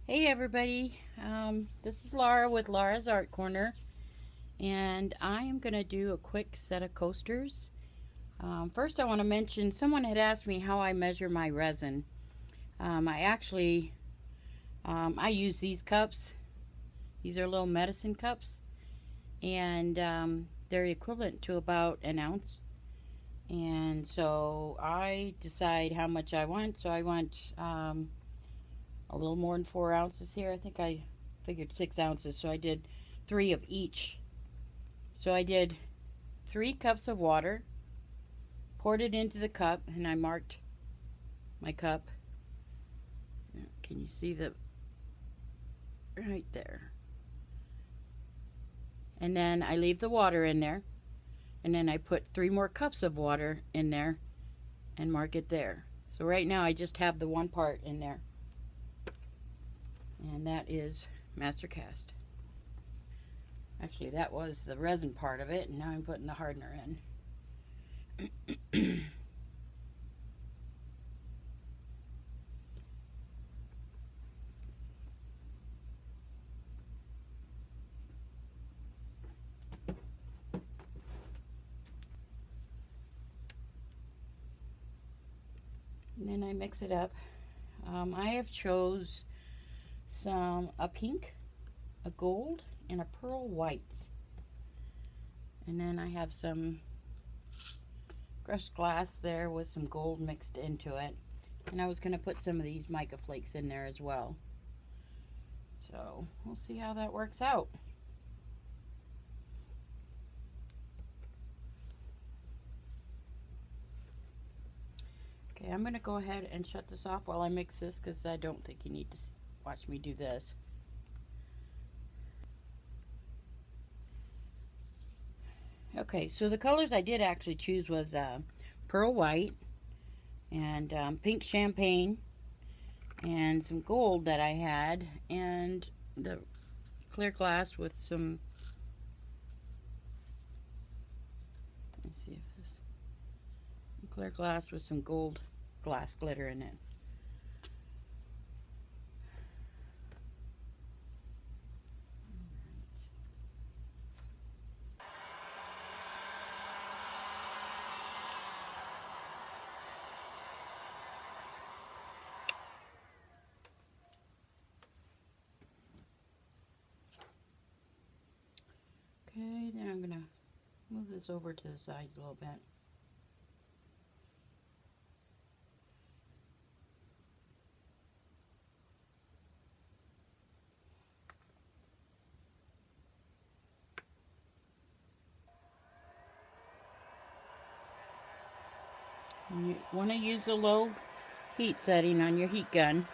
Hey everybody, this is Laura with Laura's Art Corner, and I am going to do a quick set of coasters. First I want to mention, someone had asked me how I measure my resin. I use these cups. These are little medicine cups, and they're equivalent to about an ounce. And so I decide how much I want. So I want a little more than 4 ounces here. I think I figured 6 ounces, so I did 3 of each. So I did 3 cups of water, poured it into the cup, and I marked my cup. Can you see the right there? And then I leave the water in there, and then I put 3 more cups of water in there and mark it there. So right now I just have the one part in there, and that is master cast. Actually, that was the resin part of it, and now I'm putting the hardener in. And then I mix it up. I have chose a pink, a gold, and a pearl white. And then I have some crushed glass there with some gold mixed into it. And I was going to put some of these mica flakes in there as well. So we'll see how that works out. Okay, I'm going to go ahead and shut this off while I mix this, because I don't think you need to watch me do this. Okay, so the colors I did actually choose was pearl white and pink champagne and some gold that I had, and the clear glass with some, let me see if this, clear glass with some gold glass glitter in it. Okay, then I'm going to move this over to the sides a little bit. And you want to use the low heat setting on your heat gun.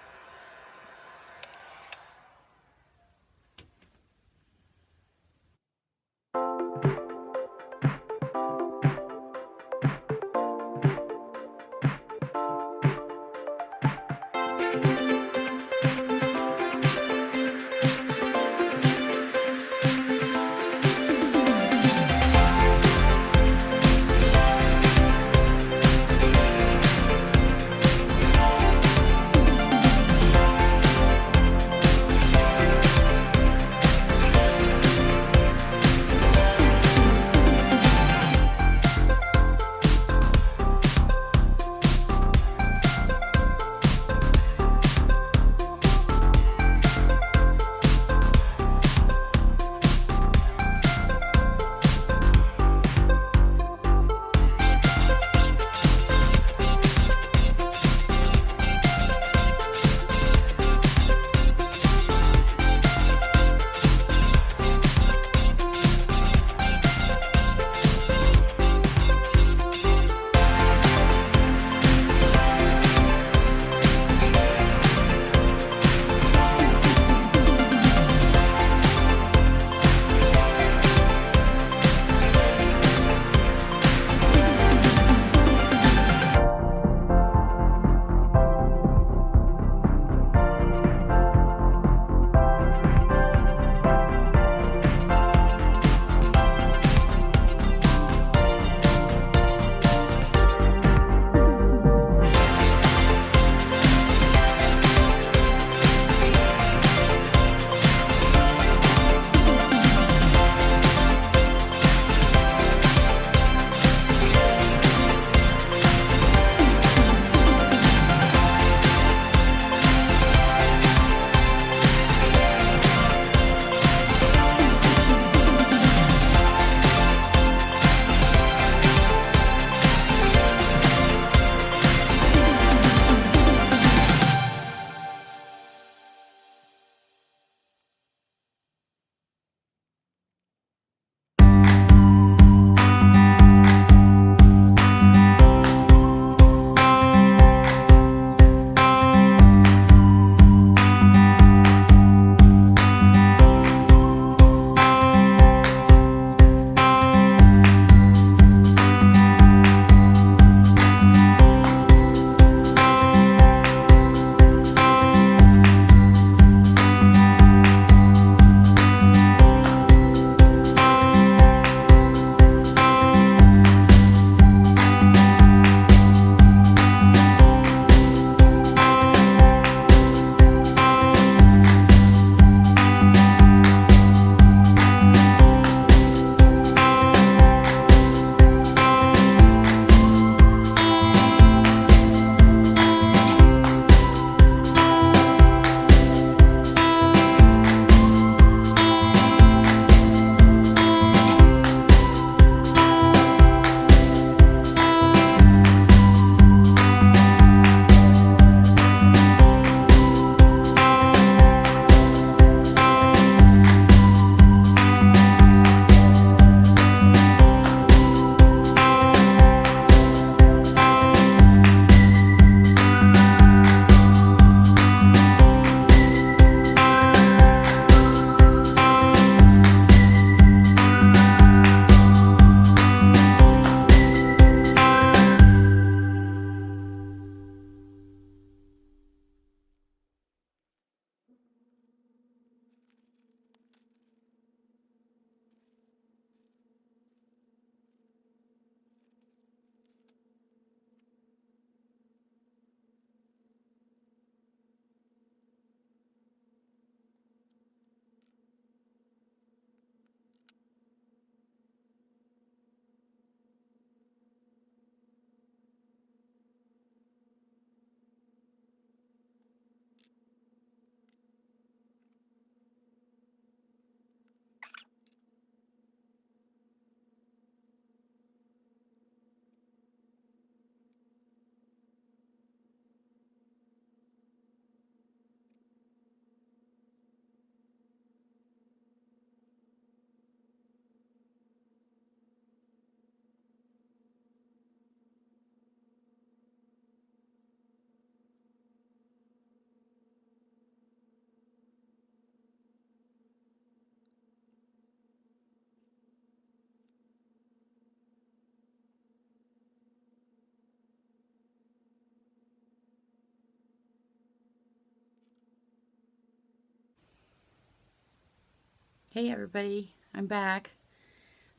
Hey everybody, I'm back.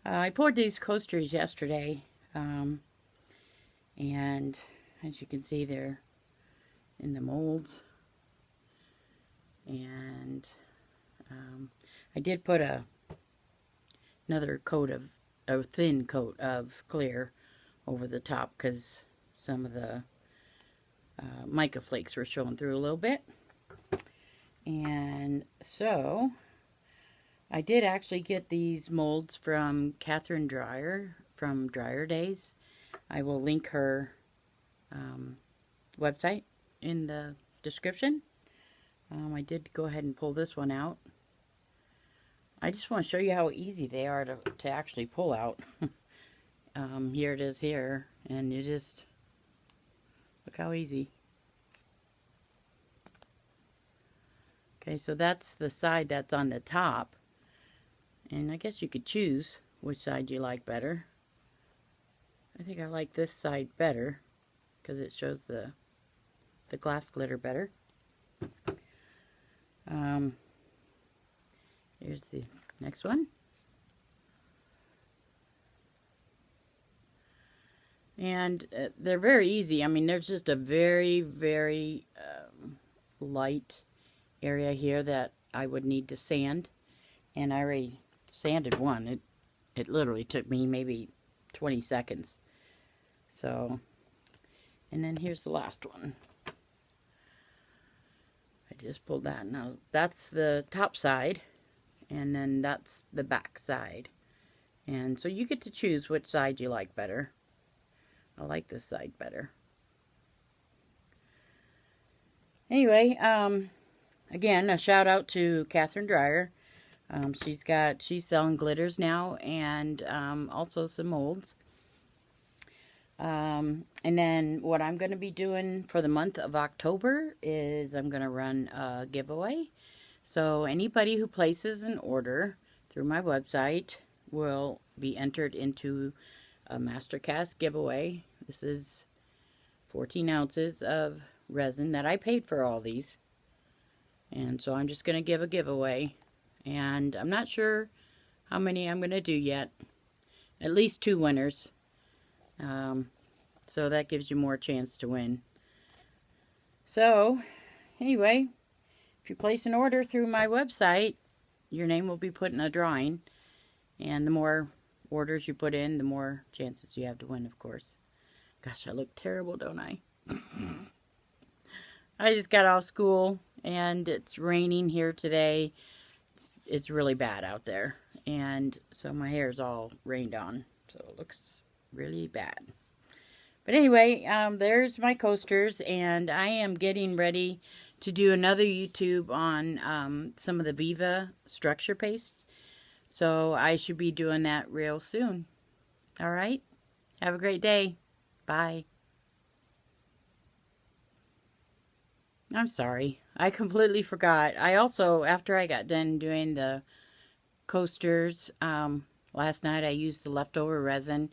I poured these coasters yesterday, and as you can see they're in the molds, and I did put another coat of a thin coat of clear over the top because some of the mica flakes were showing through a little bit. And so I did actually get these molds from Catherine Dreyer from Dryer Days. I will link her website in the description. I did go ahead and pull this one out. I just want to show you how easy they are to actually pull out. Here it is here, and you just look how easy. Okay, so that's the side that's on the top. And I guess you could choose which side you like better. I think I like this side better because it shows the glass glitter better. Here's the next one. And they're very easy. I mean, there's just a very, very light area here that I would need to sand. And I already sanded one. It literally took me maybe 20 seconds. So, and then here's the last one. I just pulled that. Now, that's the top side. And then that's the back side. And so you get to choose which side you like better. I like this side better. Anyway, again, a shout out to Catherine Dreyer. She's selling glitters now, and also some molds. And then what I'm going to be doing for the month of October is I'm going to run a giveaway. So anybody who places an order through my website will be entered into a Mastercast giveaway. This is 14 ounces of resin that I paid for all these. And so I'm just going to give a giveaway. And I'm not sure how many I'm going to do yet. At least 2 winners. So that gives you more chance to win. So, anyway, if you place an order through my website, your name will be put in a drawing. And the more orders you put in, the more chances you have to win, of course. Gosh, I look terrible, don't I? I just got off school, and it's raining here today. It's really bad out there, and so my hair is all rained on, so it looks really bad. But anyway, there's my coasters, and I am getting ready to do another YouTube on some of the Viva structure paste. So I should be doing that real soon. All right? Have a great day. Bye. I'm sorry. I completely forgot. I also, after I got done doing the coasters, last night I used the leftover resin.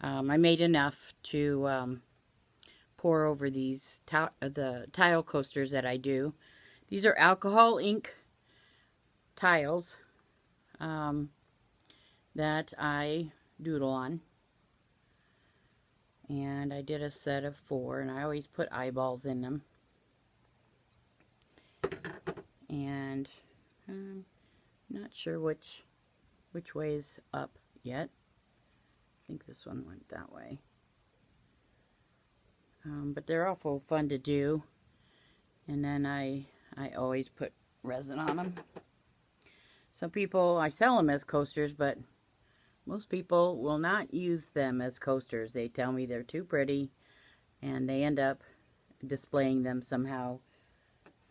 I made enough to pour over these the tile coasters that I do. These are alcohol ink tiles that I doodle on. And I did a set of 4, and I always put eyeballs in them. And I'm not sure which way is up yet. I think this one went that way. But they're awful fun to do. And then I always put resin on them. Some people, I sell them as coasters, but most people will not use them as coasters. They tell me they're too pretty, and they end up displaying them somehow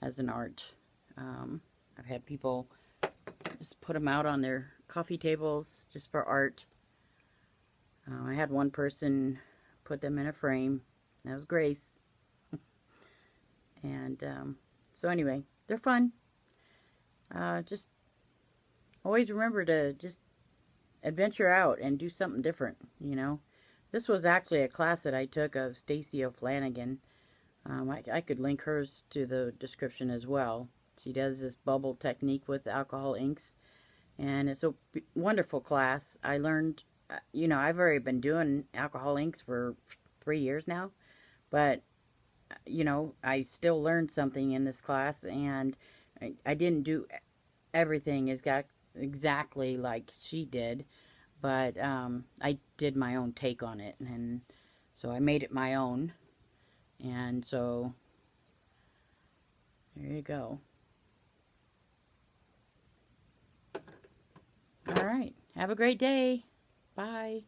as an art. I've had people just put them out on their coffee tables just for art. I had one person put them in a frame. That was Grace. And so anyway, they're fun. Just always remember to just adventure out and do something different, you know. This was actually a class that I took of Stacy O'Flanagan. I could link hers to the description as well. She does this bubble technique with alcohol inks, and it's a wonderful class. I learned, you know, I've already been doing alcohol inks for 3 years now, but you know, I still learned something in this class, and I didn't do everything exactly like she did, but I did my own take on it, and so I made it my own, and so there you go. All right, have a great day. Bye.